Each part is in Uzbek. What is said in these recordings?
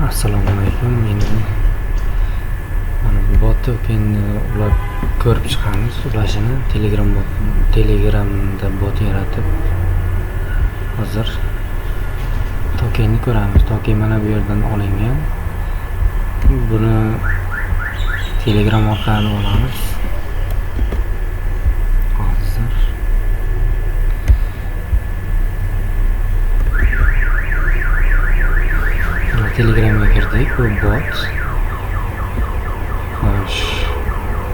Assalomu alaykum. Meni mana bu botni endi ular ko'rib chiqamiz. Ulashini Telegramda bot yaratib hozir tokenni ko'ramiz. Token mana bu yerdan olingan. Buni Telegram orqali olamiz. Hozir Telegramga kirdik. Bu bot. Xo'sh,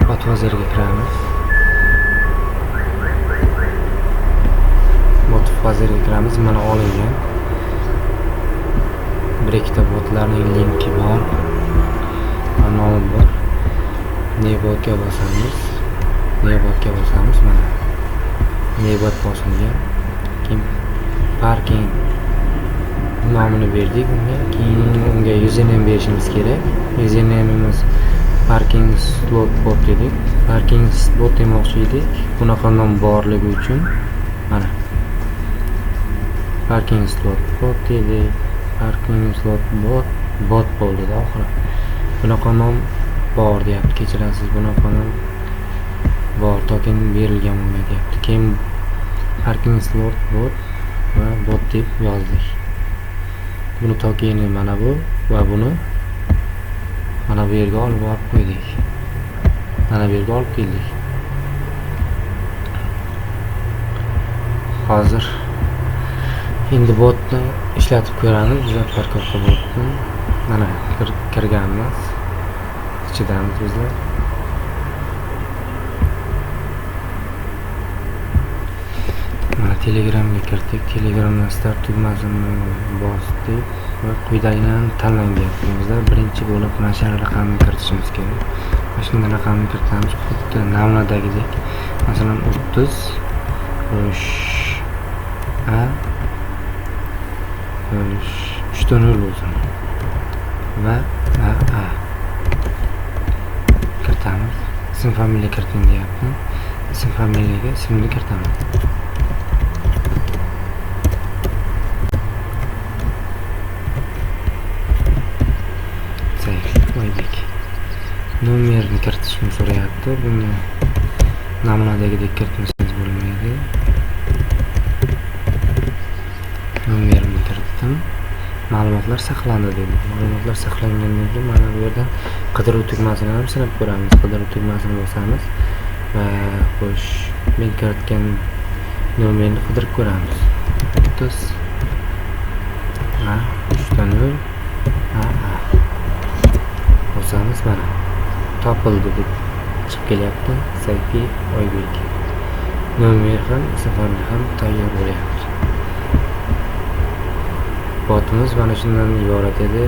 bot vaziriga kiramiz. Bot vaziriga kiramiz. Mana olingan. Bir ikkita botlarning linki bor. Nomi bor. Nebotga bosamiz. Mana Nebot bosilgan. Keyin parking nomini berdik unga. Keyin unga username berishimiz kerak. Username'imiz parking slot bot dedik. Parking slot demoqchi edik. Bunaqa nom borligi uchun mana parking slot bot dedik. Parking slot bot bo'ldi oxiri. Bunaqa nom bor deyapti. Kechirasiz, bunaqa nom bor, token berilgan bunga deyapti. Keyin parking slot bot va bot deb yozdik. Buni tokeni mana bu va buni mana bu yerga olib borib qo'ydik. Mana bu yerga olib keldik. Hozir endi botni ishlatib ko'ramiz. Juda parkovka botni mana kirganmiz. Ichidamiz bizlar. Mana Telegramga kirdik. Telegramdan start tugmasini bosdik va quyidagilarni tanlangan. Birinchi bo'lib mana shu raqamni kiritishimiz kerak. Mana shunday raqamni kiritamiz. Xuddi namunadagidek. Masalan 30 A 3.0 bo'lsin. Va A kiritamiz. Ism familiya kiriting deyapti. Ism familiyaga ismni kiritaman. Qo'ydik. Nomerni kiritishni so'rayapti. Buni namunadagidek kiritmasangiz bo'lmaydi. Nomerni kiritdim. Ma'lumotlar saqlandi dedi. Ma'lumotlar saqlangandan keyin mana bu yerdan qidiruv tugmasini ham sinab ko'ramiz. Qidiruv tugmasini bosamiz va xo'sh, men kiritgan nomerni qidirib ko'ramiz. 30 A 3.0 A bosamiz, mana topildi deb chiqib kelyapti. Sayfi Oybek. Nomer ham, ism ham tayyor bo'lyapti. Botimiz mana shundan iborat edi.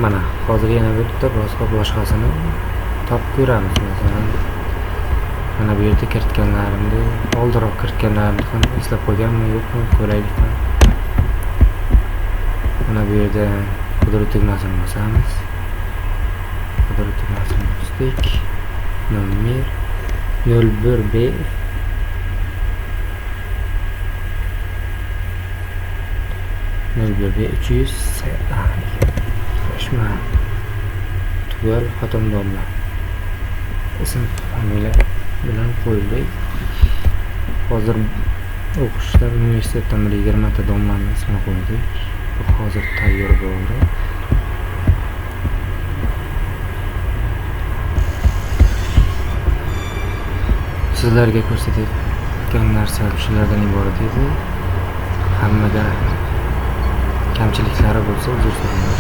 Mana hozir yana bitta boshqasini topib ko'ramiz. Masalan, mana bu yerda kiritganlarimni, oldinroq kiritganlarimni ham eslab qo'yganmi yo'qmi ko'raylik. Mana bu yerda qidiruv tugmasini bosamiz. Qidiruv tugmasini bosdik. Nomer 01B 300 Qo'shma tugal xotindonlar ism familiya bilan qo'yildi. Hozir o'qishda universitetdan 20 ta domlarni ismini qo'ydik. Bu hozir tayyor bo'ldi. Sizlarga ko'rsatayotgan narsa shulardan iborat edi. Hammaga kamchiliklari bo'lsa uzr so'rayman.